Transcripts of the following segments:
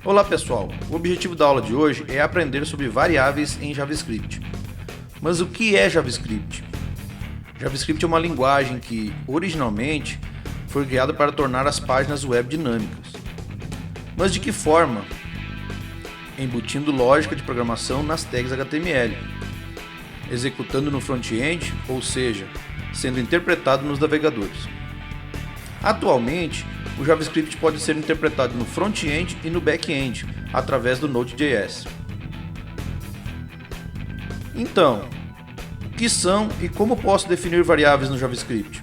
Olá pessoal, o objetivo da aula de hoje é aprender sobre variáveis em JavaScript. Mas o que é JavaScript? JavaScript é uma linguagem que, originalmente, foi criada para tornar as páginas web dinâmicas. Mas de que forma? Embutindo lógica de programação nas tags HTML, executando no front-end, ou seja, sendo interpretado nos navegadores. Atualmente, o JavaScript pode ser interpretado no front-end e no back-end, através do Node.js. Então, o que são e como posso definir variáveis no JavaScript?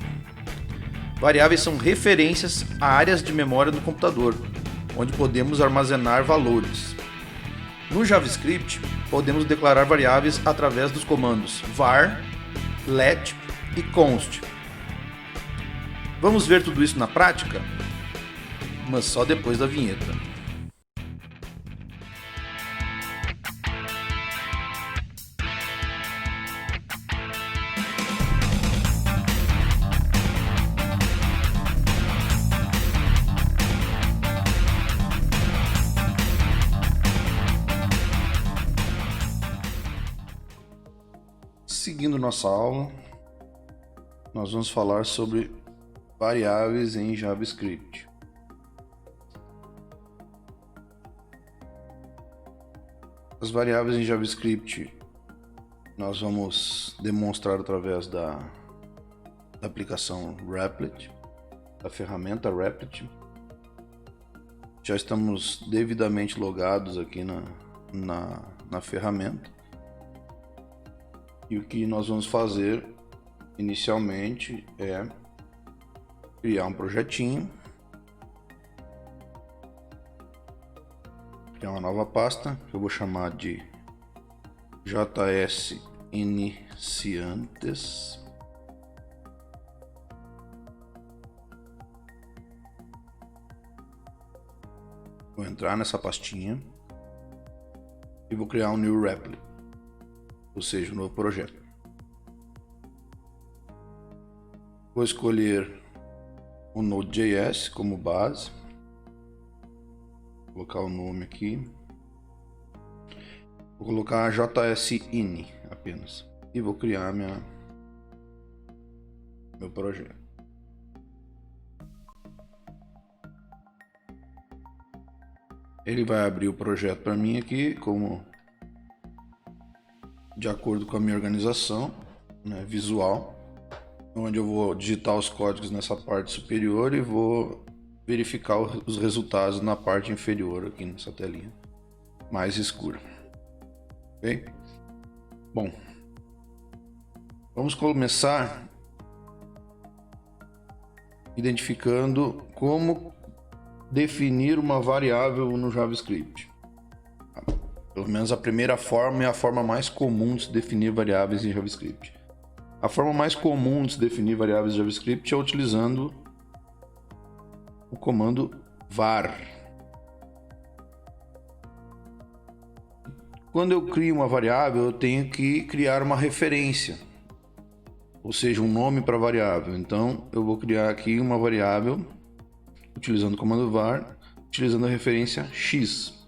Variáveis são referências a áreas de memória do computador, onde podemos armazenar valores. No JavaScript, podemos declarar variáveis através dos comandos var, let e const. Vamos ver tudo isso na prática? Mas só depois da vinheta. Seguindo nossa aula, nós vamos falar sobre variáveis em JavaScript. As variáveis em JavaScript nós vamos demonstrar através da aplicação Replit, da ferramenta Replit. Já estamos devidamente logados aqui na ferramenta. E o que nós vamos fazer inicialmente é criar um projetinho, criar uma nova pasta que eu vou chamar de JS Iniciantes. Vou entrar nessa pastinha e vou criar um new Replit, ou seja, um novo projeto. Vou escolher o Node.js como base. Vou colocar o nome aqui. Vou colocar JSIN apenas. E vou criar meu projeto. Ele vai abrir o projeto para mim aqui, como de acordo com a minha organização, né, visual, onde eu vou digitar os códigos nessa parte superior e vou verificar os resultados na parte inferior aqui nessa telinha mais escura. Ok? Bom, vamos começar identificando como definir uma variável no JavaScript. Pelo menos a primeira forma é a forma mais comum de se definir variáveis em JavaScript. A forma mais comum de se definir variáveis em JavaScript é utilizando o comando var. Quando eu crio uma variável, eu tenho que criar uma referência, ou seja, um nome para a variável. Então, eu vou criar aqui uma variável utilizando o comando var, utilizando a referência x.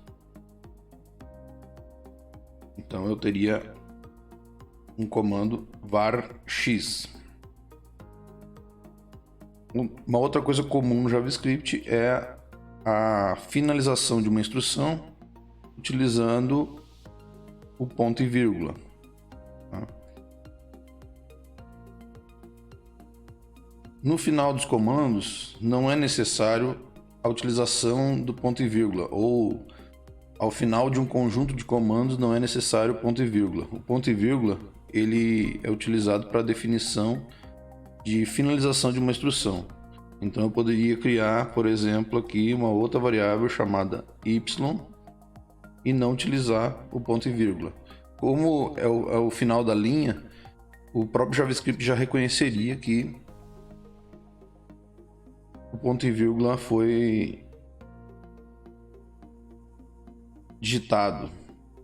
Então, eu teria um comando var x. Uma outra coisa comum no JavaScript é a finalização de uma instrução utilizando o ponto e vírgula. Tá? No final dos comandos, não é necessário a utilização do ponto e vírgula, ou ao final de um conjunto de comandos não é necessário ponto e vírgula. O ponto e vírgula ele é utilizado para definição de finalização de uma instrução. Então eu poderia criar, por exemplo, aqui uma outra variável chamada y e não utilizar o ponto e vírgula. Como é o final da linha, o próprio JavaScript já reconheceria que o ponto e vírgula foi digitado,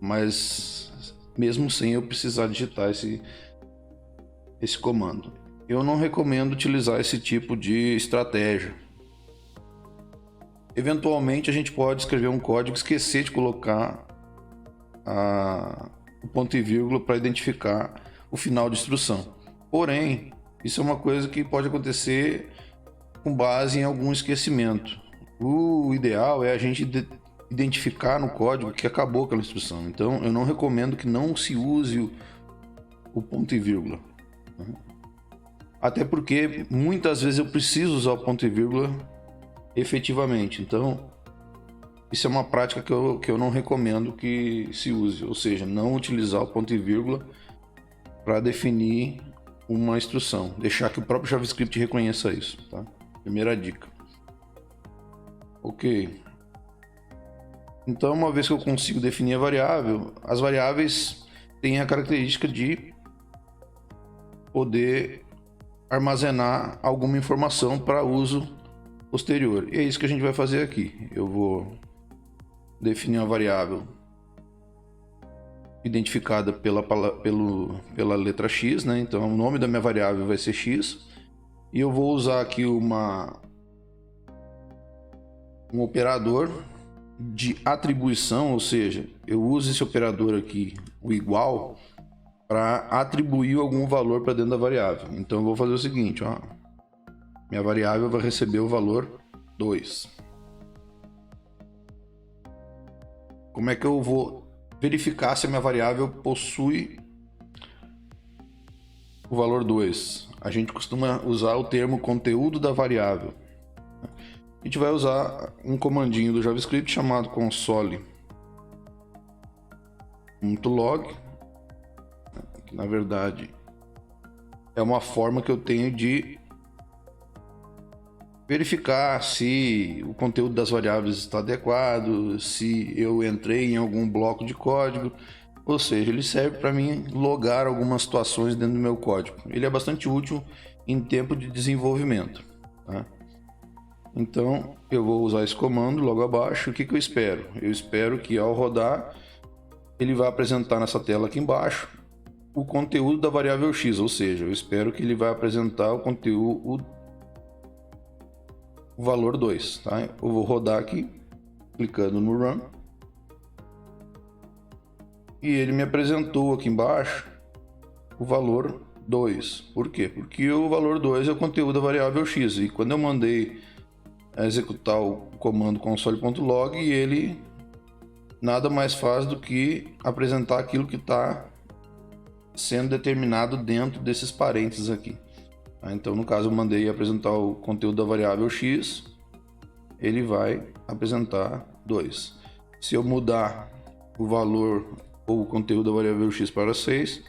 mas mesmo sem eu precisar digitar esse comando. Eu não recomendo utilizar esse tipo de estratégia, Eventualmente a gente pode escrever um código e esquecer de colocar o ponto e vírgula para identificar o final de instrução. Porém, isso é uma coisa que pode acontecer com base em algum esquecimento. O ideal é a gente identificar no código que acabou aquela instrução. Então, eu não recomendo que não se use o ponto e vírgula. Até porque muitas vezes eu preciso usar o ponto e vírgula efetivamente. Então, isso é uma prática que eu não recomendo que se use. Ou seja, não utilizar o ponto e vírgula para definir uma instrução. Deixar que o próprio JavaScript reconheça isso. Tá? Primeira dica. Ok. Então, uma vez que eu consigo definir a variável, as variáveis têm a característica de poder armazenar alguma informação para uso posterior. E é isso que a gente vai fazer aqui. Eu vou definir uma variável identificada pela letra X, né? Então, o nome da minha variável vai ser X. E eu vou usar aqui um operador de atribuição, ou seja, eu uso esse operador aqui, o igual, para atribuir algum valor para dentro da variável. Então eu vou fazer o seguinte, ó, minha variável vai receber o valor 2. Como é que eu vou verificar se a minha variável possui o valor 2? A gente costuma usar o termo conteúdo da variável. A gente vai usar um comandinho do JavaScript chamado console.log, que na verdade é uma forma que eu tenho de verificar se o conteúdo das variáveis está adequado, se eu entrei em algum bloco de código, ou seja, ele serve para mim logar algumas situações dentro do meu código. Ele é bastante útil em tempo de desenvolvimento, tá? Então eu vou usar esse comando logo abaixo. O que eu espero? Eu espero que ao rodar ele vai apresentar nessa tela aqui embaixo o conteúdo da variável X, ou seja, eu espero que ele vai apresentar o conteúdo, o valor 2, tá? Eu vou rodar aqui, clicando no Run, e ele me apresentou aqui embaixo o valor 2. Por quê? Porque o valor 2 é o conteúdo da variável X, e quando eu mandei executar o comando console.log, ele nada mais faz do que apresentar aquilo que está sendo determinado dentro desses parênteses aqui. Então, no caso, eu mandei apresentar o conteúdo da variável X, ele vai apresentar 2. Se eu mudar o valor ou o conteúdo da variável X para 6,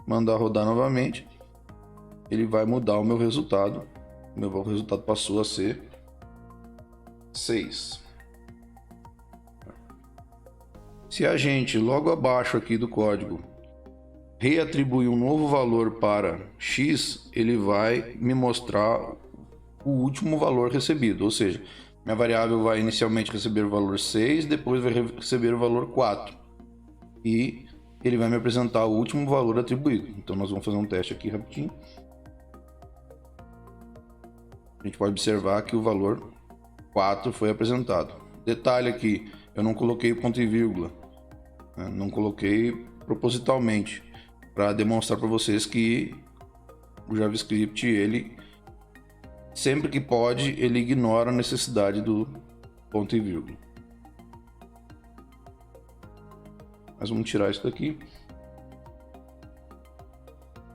mandar rodar novamente, ele vai mudar o meu resultado. O meu resultado passou a ser 6. Se a gente, logo abaixo aqui do código, reatribuir um novo valor para X, ele vai me mostrar o último valor recebido, ou seja, minha variável vai inicialmente receber o valor 6, depois vai receber o valor 4 e ele vai me apresentar o último valor atribuído. Então nós vamos fazer um teste aqui rapidinho. A gente pode observar que o valor 4 foi apresentado. Detalhe aqui, eu não coloquei o ponto e vírgula, não coloquei propositalmente, para demonstrar para vocês que o JavaScript, ele sempre que pode, ele ignora a necessidade do ponto e vírgula. Mas vamos tirar isso daqui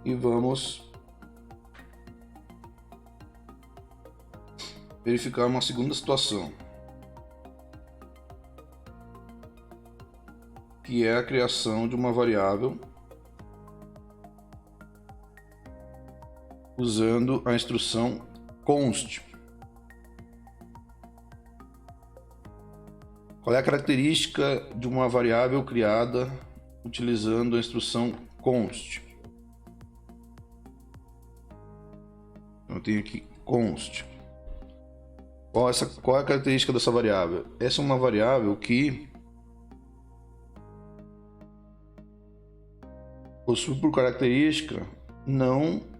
e vamos verificar uma segunda situação, que é a criação de uma variável usando a instrução const. Qual é a característica de uma variável criada utilizando a instrução const? Eu tenho aqui const. Qual é a característica dessa variável? Essa é uma variável que possui por característica não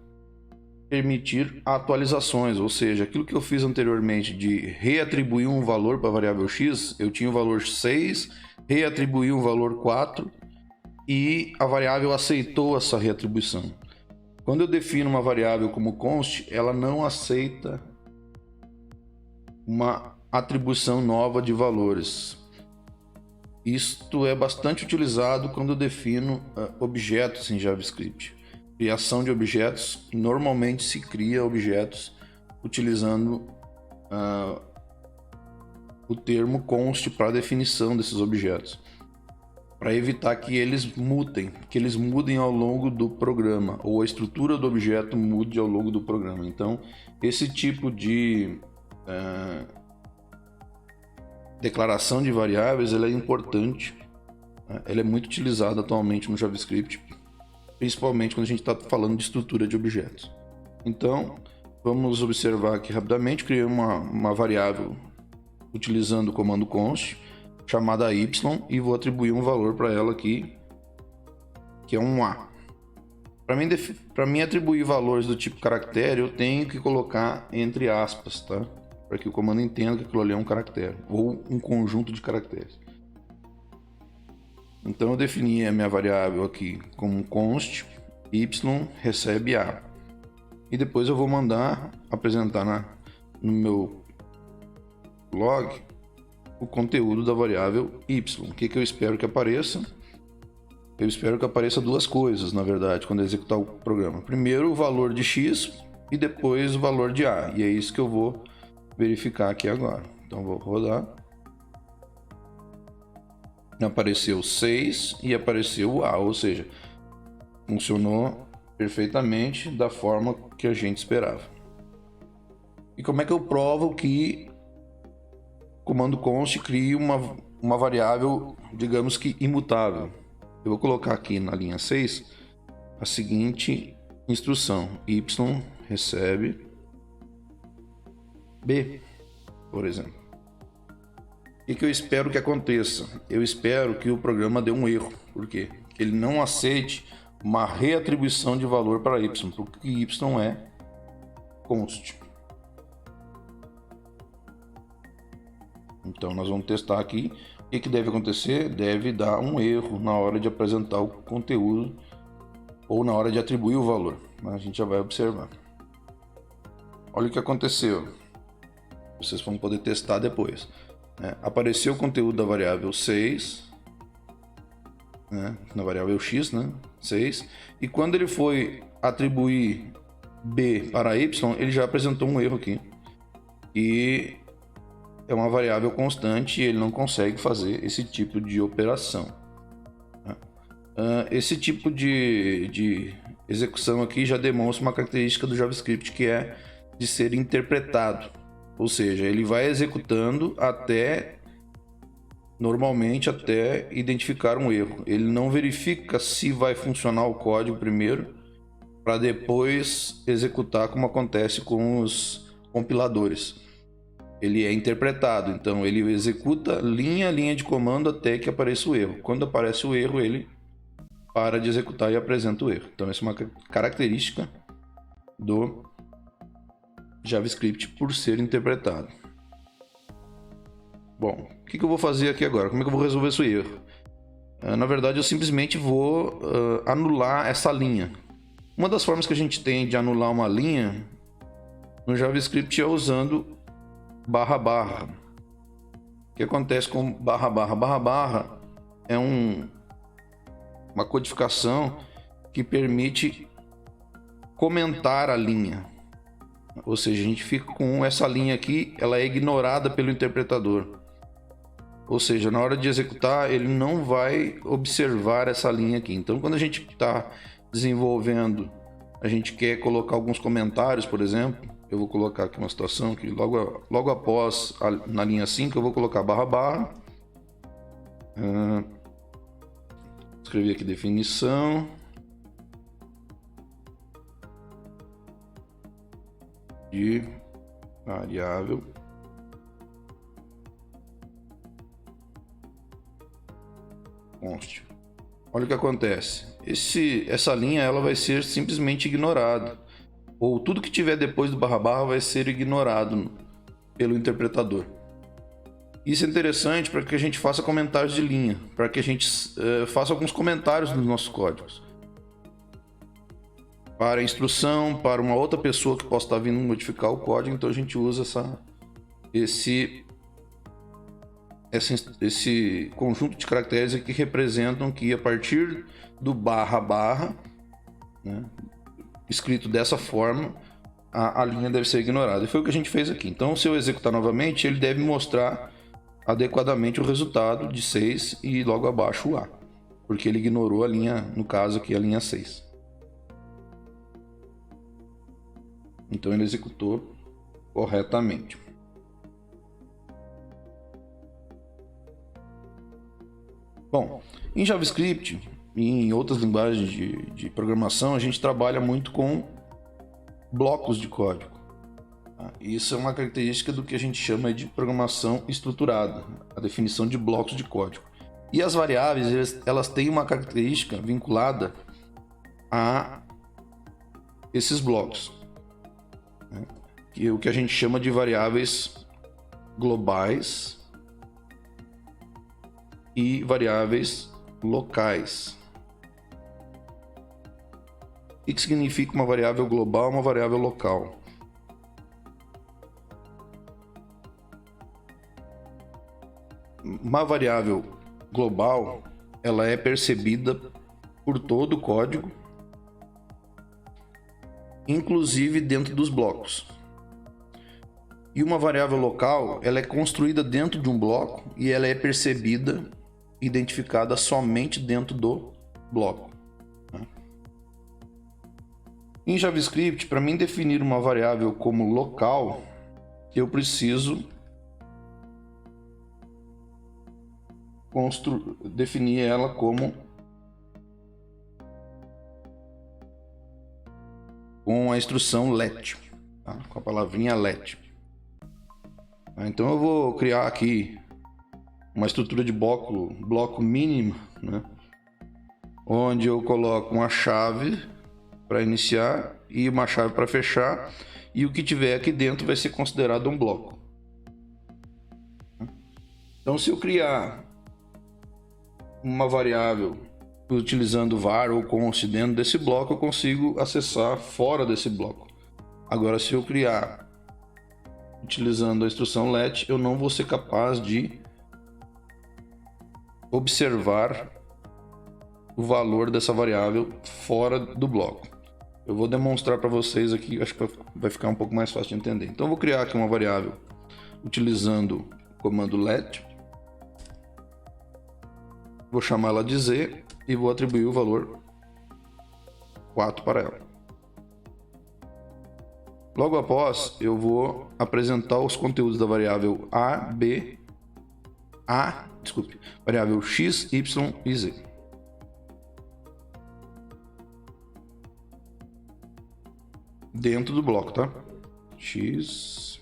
permitir atualizações, ou seja, aquilo que eu fiz anteriormente de reatribuir um valor para a variável x, eu tinha o valor 6, reatribuí um valor 4 e a variável aceitou essa reatribuição. Quando eu defino uma variável como const, ela não aceita uma atribuição nova de valores. Isto é bastante utilizado quando eu defino objetos em JavaScript. Criação de objetos, normalmente se cria objetos utilizando o termo const para a definição desses objetos, para evitar que eles mudem ao longo do programa, ou a estrutura do objeto mude ao longo do programa. Então, esse tipo de declaração de variáveis ela é importante, ela é muito utilizada atualmente no JavaScript, principalmente quando a gente está falando de estrutura de objetos. Então, vamos observar aqui rapidamente. Criei uma variável utilizando o comando const, chamada y, e vou atribuir um valor para ela aqui, que é um a. Para mim atribuir valores do tipo caractere, eu tenho que colocar entre aspas, tá? Para que o comando entenda que aquilo ali é um caractere, ou um conjunto de caracteres. Então eu defini a minha variável aqui como const y recebe a. E depois eu vou mandar apresentar no meu log o conteúdo da variável y. O que eu espero que apareça? Eu espero que apareça duas coisas, na verdade, quando eu executar o programa. Primeiro o valor de x e depois o valor de a. E é isso que eu vou verificar aqui agora. Então vou rodar. Apareceu 6 e apareceu o A, ou seja, funcionou perfeitamente da forma que a gente esperava. E como é que eu provo que o comando const cria uma variável, digamos que imutável? Eu vou colocar aqui na linha 6 a seguinte instrução: y recebe b, por exemplo. O que eu espero que aconteça? Eu espero que o programa dê um erro. Por quê? Que ele não aceite uma reatribuição de valor para y, porque y é const. Então nós vamos testar aqui. O que deve acontecer? Deve dar um erro na hora de apresentar o conteúdo ou na hora de atribuir o valor. A gente já vai observar. Olha o que aconteceu. Vocês vão poder testar depois. Apareceu o conteúdo da variável 6, na variável x, 6, e quando ele foi atribuir b para y, ele já apresentou um erro aqui, e é uma variável constante e ele não consegue fazer esse tipo de operação. Esse tipo de execução aqui já demonstra uma característica do JavaScript, que é de ser interpretado. Ou seja, ele vai executando normalmente até identificar um erro. Ele não verifica se vai funcionar o código primeiro, para depois executar, como acontece com os compiladores. Ele é interpretado, então ele executa linha a linha de comando até que apareça o erro. Quando aparece o erro, ele para de executar e apresenta o erro. Então essa é uma característica do JavaScript por ser interpretado. Bom, o que eu vou fazer aqui agora? Como é que eu vou resolver esse erro? Na verdade, eu simplesmente vou anular essa linha. Uma das formas que a gente tem de anular uma linha no JavaScript é usando barra barra. O que acontece com barra barra? Barra barra é uma codificação que permite comentar a linha. Ou seja, a gente fica com essa linha aqui, ela é ignorada pelo interpretador. Ou seja, na hora de executar, ele não vai observar essa linha aqui. Então, quando a gente está desenvolvendo, a gente quer colocar alguns comentários, por exemplo. Eu vou colocar aqui uma situação que logo após, na linha 5, eu vou colocar barra barra. Escrever aqui definição. De variável const. Olha o que acontece. Essa linha ela vai ser simplesmente ignorada. ou tudo que tiver depois do barra barra vai ser ignorado pelo interpretador. Isso é interessante para que a gente faça comentários de linha, para que a gente faça alguns comentários nos nossos códigos. Para a instrução, para uma outra pessoa que possa estar vindo modificar o código, então a gente usa esse conjunto de caracteres que representam que a partir do barra barra, né, escrito dessa forma, a linha deve ser ignorada. E foi o que a gente fez aqui. Então, se eu executar novamente, ele deve mostrar adequadamente o resultado de 6 e logo abaixo o A, porque ele ignorou a linha, no caso aqui, a linha 6. Então ele executou corretamente. Bom, em JavaScript e em outras linguagens de programação, a gente trabalha muito com blocos de código. Isso é uma característica do que a gente chama de programação estruturada, a definição de blocos de código. E as variáveis, elas têm uma característica vinculada a esses blocos, né? Que é o que a gente chama de variáveis globais e variáveis locais. O que significa uma variável global e uma variável local? Uma variável global, ela é percebida por todo o código, inclusive dentro dos blocos. E uma variável local, ela é construída dentro de um bloco e ela é percebida, identificada somente dentro do bloco. Em JavaScript, para mim definir uma variável como local, eu preciso definir ela com a instrução let, tá? Com a palavrinha let. Então eu vou criar aqui uma estrutura de bloco mínimo, né? Onde eu coloco uma chave para iniciar e uma chave para fechar, e o que tiver aqui dentro vai ser considerado um bloco. Então, se eu criar uma variável utilizando var ou const dentro desse bloco, eu consigo acessar fora desse bloco. Agora, se eu criar utilizando a instrução let, eu não vou ser capaz de observar o valor dessa variável fora do bloco. Eu vou demonstrar para vocês aqui, acho que vai ficar um pouco mais fácil de entender. Então eu vou criar aqui uma variável utilizando o comando let. Vou chamar ela de z e vou atribuir o valor 4 para ela. Logo após, eu vou apresentar os conteúdos da variável variável x, y e z. Dentro do bloco, tá? X.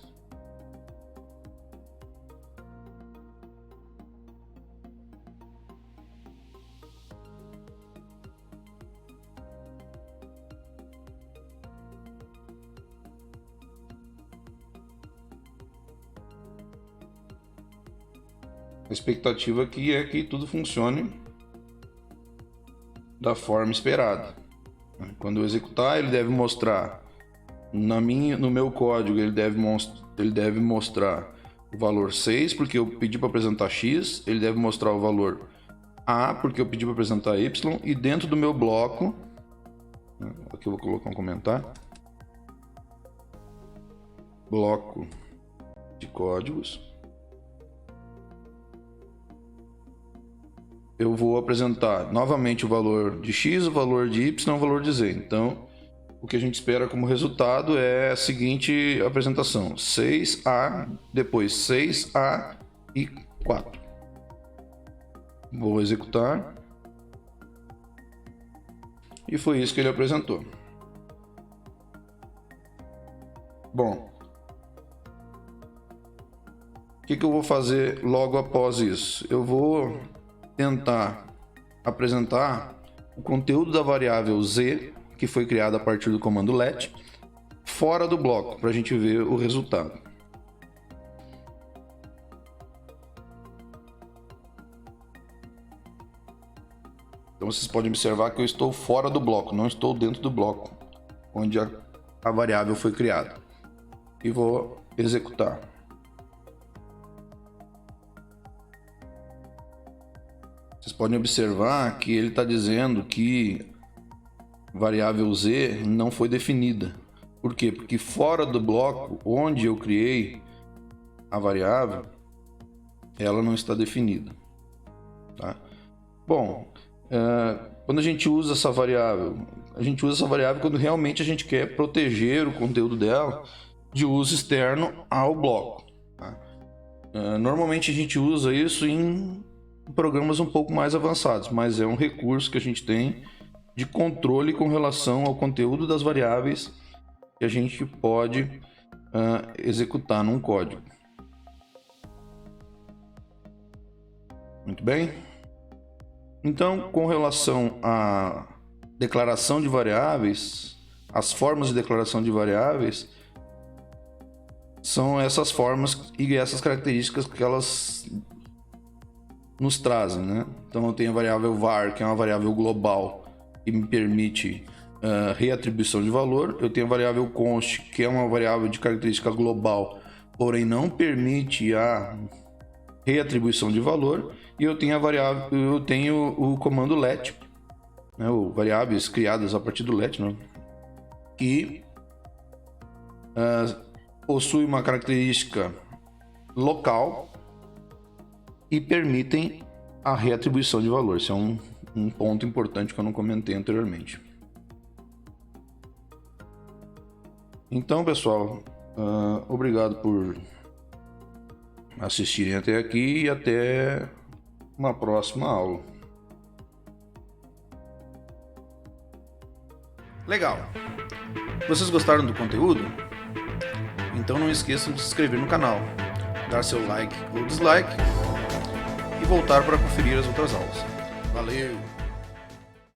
A expectativa aqui é que tudo funcione da forma esperada. Quando eu executar, ele deve mostrar no meu código, ele deve mostrar o valor 6, porque eu pedi para apresentar x, ele deve mostrar o valor a, porque eu pedi para apresentar y, e dentro do meu bloco, aqui eu vou colocar um comentário, bloco de códigos, eu vou apresentar novamente o valor de x, o valor de y, o valor de z. Então, o que a gente espera como resultado é a seguinte apresentação: 6A, depois 6A e 4. Vou executar. E foi isso que ele apresentou. Bom, o que eu vou fazer logo após isso? Eu vou tentar apresentar o conteúdo da variável z, que foi criada a partir do comando let, fora do bloco para a gente ver o resultado. Então vocês podem observar que eu estou fora do bloco, não estou dentro do bloco onde a variável foi criada. E vou executar. Vocês podem observar que ele está dizendo que a variável z não foi definida. Por quê? Porque fora do bloco onde eu criei a variável, ela não está definida. Tá? Bom, quando a gente usa essa variável, quando realmente a gente quer proteger o conteúdo dela de uso externo ao bloco. Tá? Normalmente a gente usa isso em programas um pouco mais avançados, mas é um recurso que a gente tem de controle com relação ao conteúdo das variáveis que a gente pode executar num código. Muito bem. Então, com relação à declaração de variáveis, as formas de declaração de variáveis são essas formas e essas características que elas nos trazem, né? Então eu tenho a variável var, que é uma variável global que me permite reatribuição de valor. Eu tenho a variável const, que é uma variável de característica global, porém não permite a reatribuição de valor. E eu tenho o comando let, né? Variáveis criadas a partir do let, né? Que possui uma característica local e permitem a reatribuição de valor. Esse é um ponto importante que eu não comentei anteriormente. Então, pessoal, obrigado por assistirem até aqui e até uma próxima aula. Legal! Vocês gostaram do conteúdo? Então não esqueçam de se inscrever no canal, dar seu like ou dislike e voltar para conferir as outras aulas. Valeu!